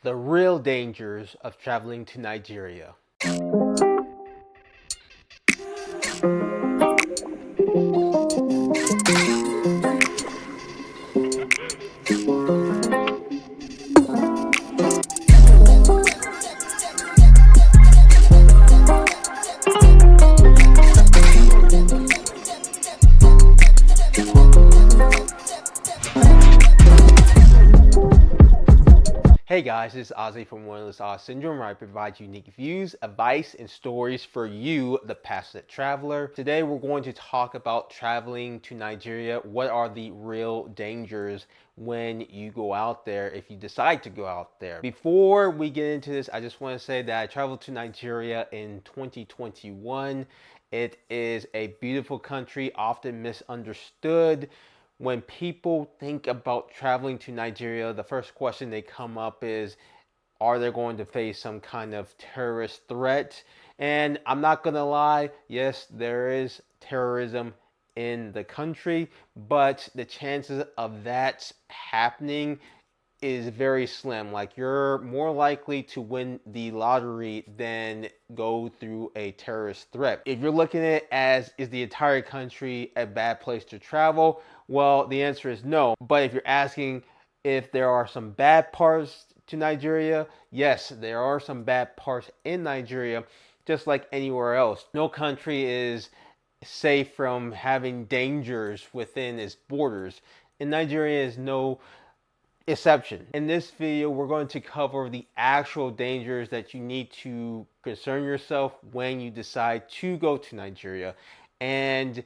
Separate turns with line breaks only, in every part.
The real dangers of traveling to Nigeria. Hey guys, this is Ozzie from Wanderlust Awe Syndrome, where I provide unique views, advice, and stories for you, the passionate traveler. Today we're going to talk about traveling to Nigeria. What are the real dangers when you go out there, if you decide to go out there? Before we get into this, I just want to say that I traveled to Nigeria in 2021. It is a beautiful country, often misunderstood. When people think about traveling to Nigeria, the first question they come up is, are they going to face some kind of terrorist threat? And I'm not going to lie, yes, there is terrorism in the country, but the chances of that happening is very slim. Like, you're more likely to win the lottery than go through a terrorist threat. If you're looking at it as, is the entire country a bad place to travel? Well, the answer is no. But if you're asking if there are some bad parts to Nigeria, yes, there are some bad parts in Nigeria, just like anywhere else. No country is safe from having dangers within its borders, and Nigeria is no exception. In this video, we're going to cover the actual dangers that you need to concern yourself when you decide to go to Nigeria. And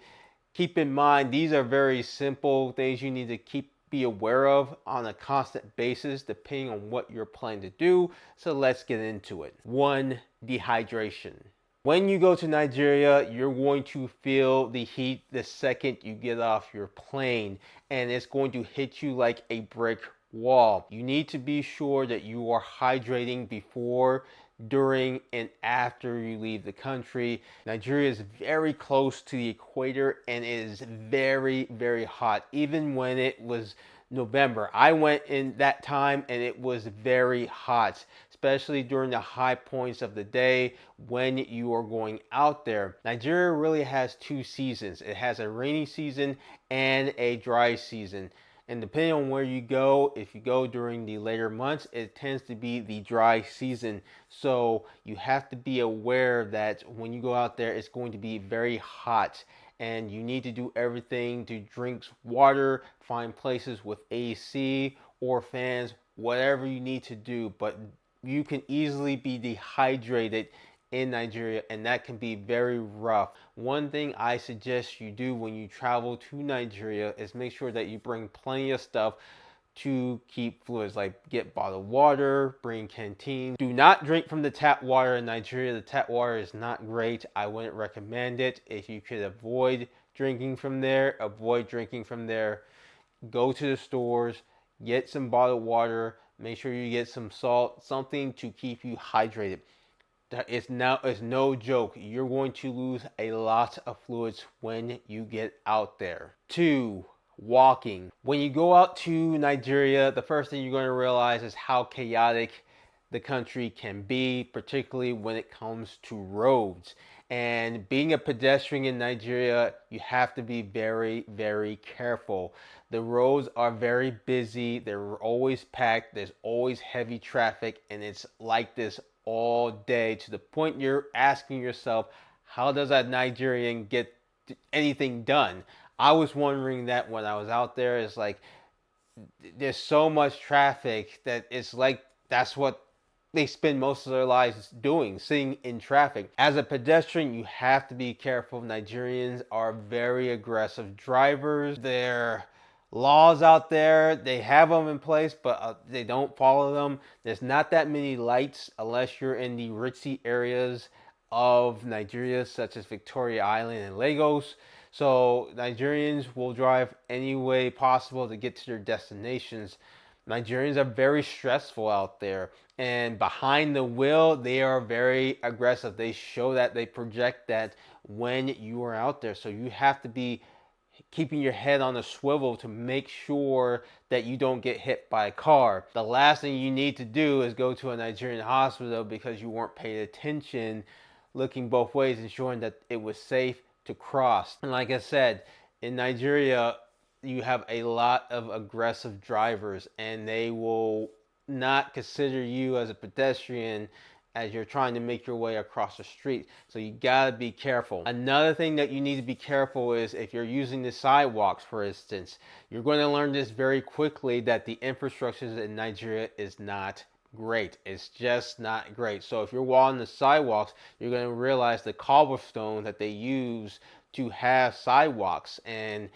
keep in mind, these are very simple things you need to be aware of on a constant basis, depending on what you're planning to do. So let's get into it. 1, dehydration. When you go to Nigeria, you're going to feel the heat the second you get off your plane, and it's going to hit you like a brick wall. You need to be sure that you are hydrating before, during, and after you leave the country. Nigeria is very close to the equator and it is very, very hot. Even when it was November, I went in that time and it was very hot, especially during the high points of the day when you are going out there. Nigeria really has 2 seasons. It has a rainy season and a dry season. And depending on where you go, if you go during the later months, it tends to be the dry season. So you have to be aware that when you go out there, it's going to be very hot. And you need to do everything to drink water, find places with AC or fans, whatever you need to do. But you can easily be dehydrated in Nigeria, and that can be very rough. One thing I suggest you do when you travel to Nigeria is make sure that you bring plenty of stuff to keep fluids, like get bottled water, bring canteen. Do not drink from the tap water in Nigeria. The tap water is not great. I wouldn't recommend it. If you could avoid drinking from there, avoid drinking from there. Go to the stores, get some bottled water, make sure you get some salt, something to keep you hydrated. It's no joke. You're going to lose a lot of fluids when you get out there. 2, walking. When you go out to Nigeria, the first thing you're going to realize is how chaotic the country can be, particularly when it comes to roads. And being a pedestrian in Nigeria, you have to be very, very careful. The roads are very busy. They're always packed. There's always heavy traffic, and it's like this all day, to the point you're asking yourself, how does a Nigerian get anything done? I was wondering that when I was out there. It's like there's so much traffic that it's like that's what they spend most of their lives doing, sitting in traffic. As a pedestrian, you have to be careful. Nigerians are very aggressive drivers. Their laws out there, they have them in place, but they don't follow them. There's not that many lights unless you're in the ritzy areas of Nigeria, such as Victoria Island and Lagos. So Nigerians will drive any way possible to get to their destinations. Nigerians are very stressful out there, and behind the wheel, they are very aggressive. They show that, they project that when you are out there. So you have to be keeping your head on a swivel to make sure that you don't get hit by a car. The last thing you need to do is go to a Nigerian hospital because you weren't paying attention, looking both ways, ensuring that it was safe to cross. And like I said, in Nigeria, you have a lot of aggressive drivers, and they will not consider you as a pedestrian as you're trying to make your way across the street. So you gotta be careful. Another thing that you need to be careful is if you're using the sidewalks, for instance. You're going to learn this very quickly, that the infrastructure in Nigeria is not great. It's just not great. So if you're walking the sidewalks, you're going to realize the cobblestone that they use to have sidewalks, and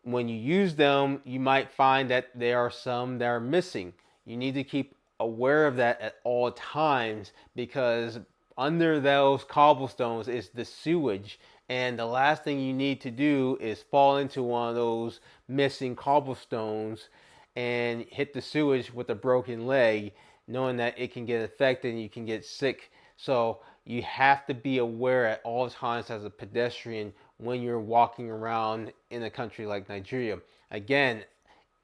when you use them, you might find that there are some that are missing. You need to keep aware of that at all times, because under those cobblestones is the sewage, and the last thing you need to do is fall into one of those missing cobblestones and hit the sewage with a broken leg, knowing that it can get affected and you can get sick. So you have to be aware at all times as a pedestrian when you're walking around in a country like Nigeria. Again,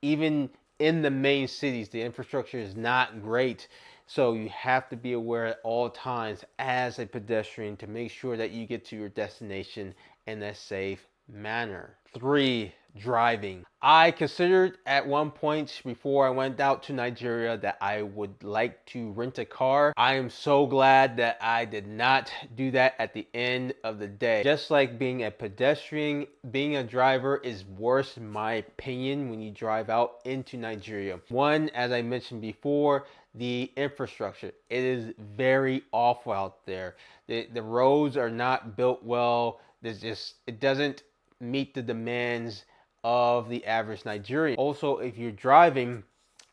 even in the main cities, the infrastructure is not great. So you have to be aware at all times as a pedestrian to make sure that you get to your destination in a safe manner. 3, driving. I considered at one point before I went out to Nigeria that I would like to rent a car. I am so glad that I did not do that at the end of the day. Just like being a pedestrian, being a driver is worse in my opinion when you drive out into Nigeria. One, as I mentioned before, the infrastructure. It is very awful out there. The roads are not built well. It doesn't meet the demands of the average Nigerian. Also, if you're driving,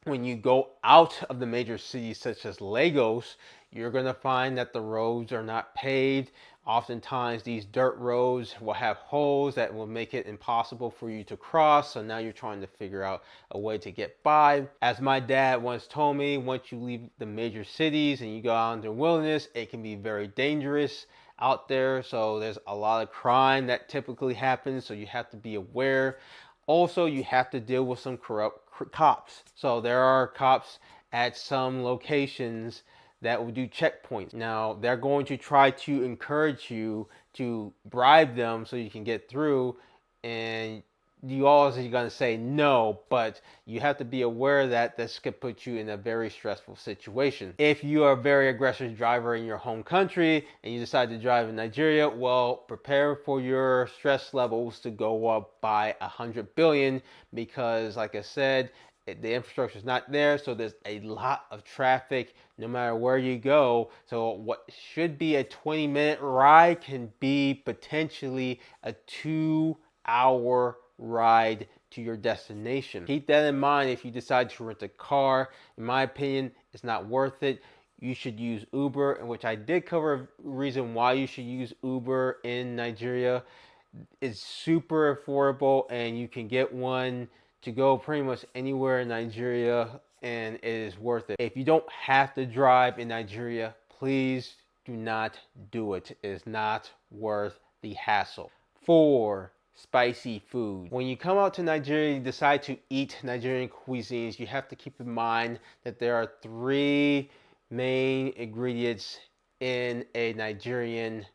when you go out of the major cities such as Lagos, you're going to find that the roads are not paved. Oftentimes these dirt roads will have holes that will make it impossible for you to cross. So now you're trying to figure out a way to get by. As my dad once told me, once you leave the major cities and you go out into the wilderness, it can be very dangerous out there. So there's a lot of crime that typically happens, so you have to be aware. Also, you have to deal with some corrupt cops. So there are cops at some locations that will do checkpoints. Now, they're going to try to encourage you to bribe them so you can get through, and you always are going to say no, but you have to be aware that this could put you in a very stressful situation. If you are a very aggressive driver in your home country and you decide to drive in Nigeria, well, prepare for your stress levels to go up by 100 billion, because like I said, the infrastructure is not there, so there's a lot of traffic no matter where you go. So what should be a 20-minute ride can be potentially a 2-hour ride to your destination. Keep that in mind if you decide to rent a car. In my opinion, it's not worth it. You should use Uber, in which I did cover a reason why you should use Uber in Nigeria. It's super affordable, and you can get one to go pretty much anywhere in Nigeria, and it is worth it. If you don't have to drive in Nigeria, please do not do it. It is not worth the hassle. 4, spicy food. When you come out to Nigeria, you decide to eat Nigerian cuisines, you have to keep in mind that there are 3 main ingredients in a Nigerian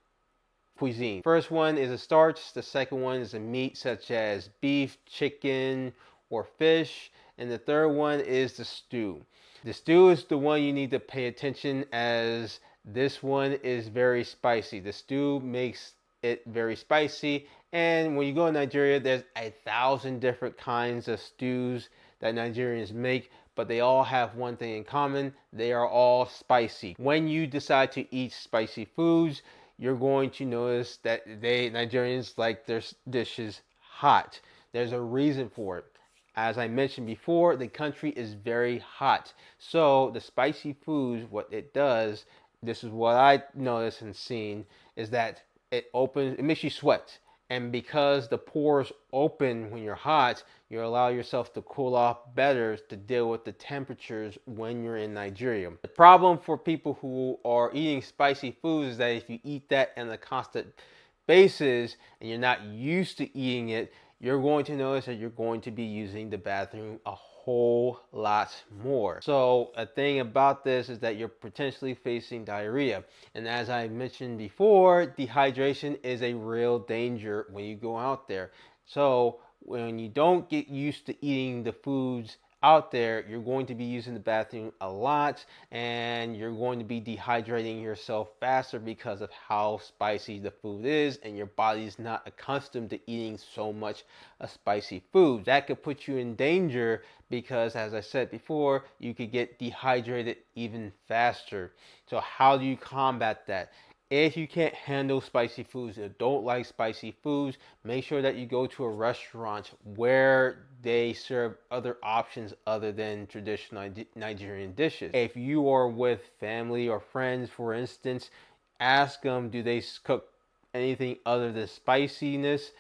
cuisine. First one is a starch, the second one is a meat such as beef, chicken, or fish, and the third one is the stew. The stew is the one you need to pay attention, as this one is very spicy. The stew makes it very spicy, and when you go to Nigeria, there's 1,000 different kinds of stews that Nigerians make, but they all have one thing in common: they are all spicy. When you decide to eat spicy foods, you're going to notice that Nigerians like their dishes hot. There's a reason for it. As I mentioned before, the country is very hot. So the spicy foods, what it does, this is what I noticed and seen, is that it makes you sweat. And because the pores open when you're hot, you allow yourself to cool off better to deal with the temperatures when you're in Nigeria. The problem for people who are eating spicy foods is that if you eat that on a constant basis and you're not used to eating it, you're going to notice that you're going to be using the bathroom a whole lot more. So a thing about this is that you're potentially facing diarrhea. And as I mentioned before, dehydration is a real danger when you go out there. So when you don't get used to eating the foods out there, you're going to be using the bathroom a lot, and you're going to be dehydrating yourself faster because of how spicy the food is, and your body's not accustomed to eating so much spicy food. That could put you in danger because, as I said before, you could get dehydrated even faster. So how do you combat that? If you can't handle spicy foods or don't like spicy foods, make sure that you go to a restaurant where they serve other options other than traditional Nigerian dishes. If you are with family or friends, for instance, ask them, do they cook anything other than spiciness?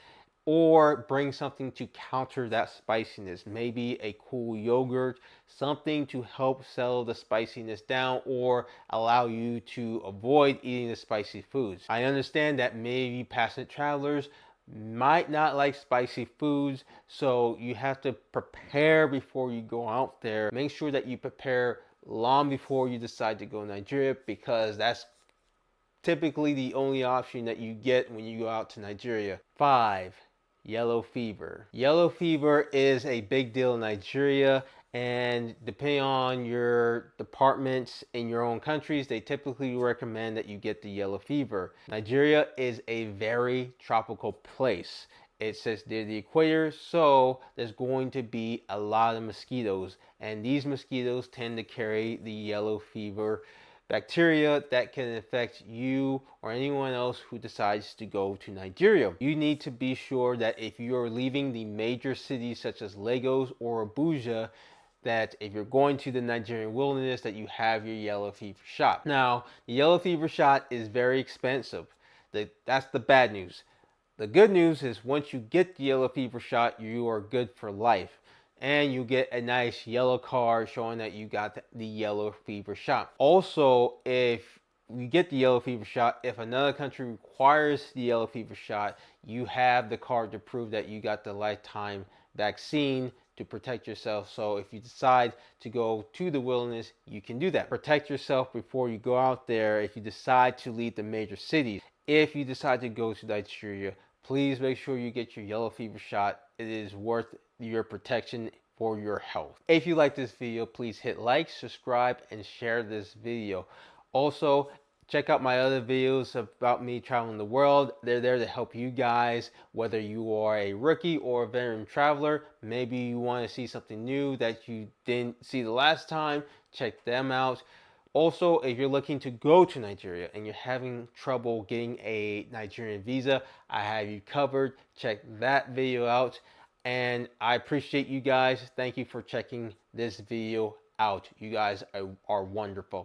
Or bring something to counter that spiciness. Maybe a cool yogurt, something to help settle the spiciness down or allow you to avoid eating the spicy foods. I understand that maybe passionate travelers might not like spicy foods, so you have to prepare before you go out there. Make sure that you prepare long before you decide to go to Nigeria, because that's typically the only option that you get when you go out to Nigeria. 5. Yellow fever. Yellow fever is a big deal in Nigeria, and depending on your departments in your own countries, they typically recommend that you get the yellow fever. Nigeria is a very tropical place. It sits near the equator, so there's going to be a lot of mosquitoes, and these mosquitoes tend to carry the yellow fever bacteria that can affect you or anyone else who decides to go to Nigeria. You need to be sure that if you're leaving the major cities such as Lagos or Abuja, that if you're going to the Nigerian wilderness, that you have your yellow fever shot. Now, the yellow fever shot is very expensive. That's the bad news. The good news is once you get the yellow fever shot, you are good for life. And you get a nice yellow card showing that you got the yellow fever shot. Also, if you get the yellow fever shot, if another country requires the yellow fever shot, you have the card to prove that you got the lifetime vaccine to protect yourself. So if you decide to go to the wilderness, you can do that. Protect yourself before you go out there if you decide to leave the major cities. If you decide to go to Nigeria, please make sure you get your yellow fever shot. It is worth your protection for your health. If you like this video, please hit like, subscribe, and share this video. Also, check out my other videos about me traveling the world. They're there to help you guys, whether you are a rookie or a veteran traveler. Maybe you want to see something new that you didn't see the last time. Check them out. Also, if you're looking to go to Nigeria and you're having trouble getting a Nigerian visa, I have you covered. Check that video out. And I appreciate you guys. Thank you for checking this video out. You guys are wonderful.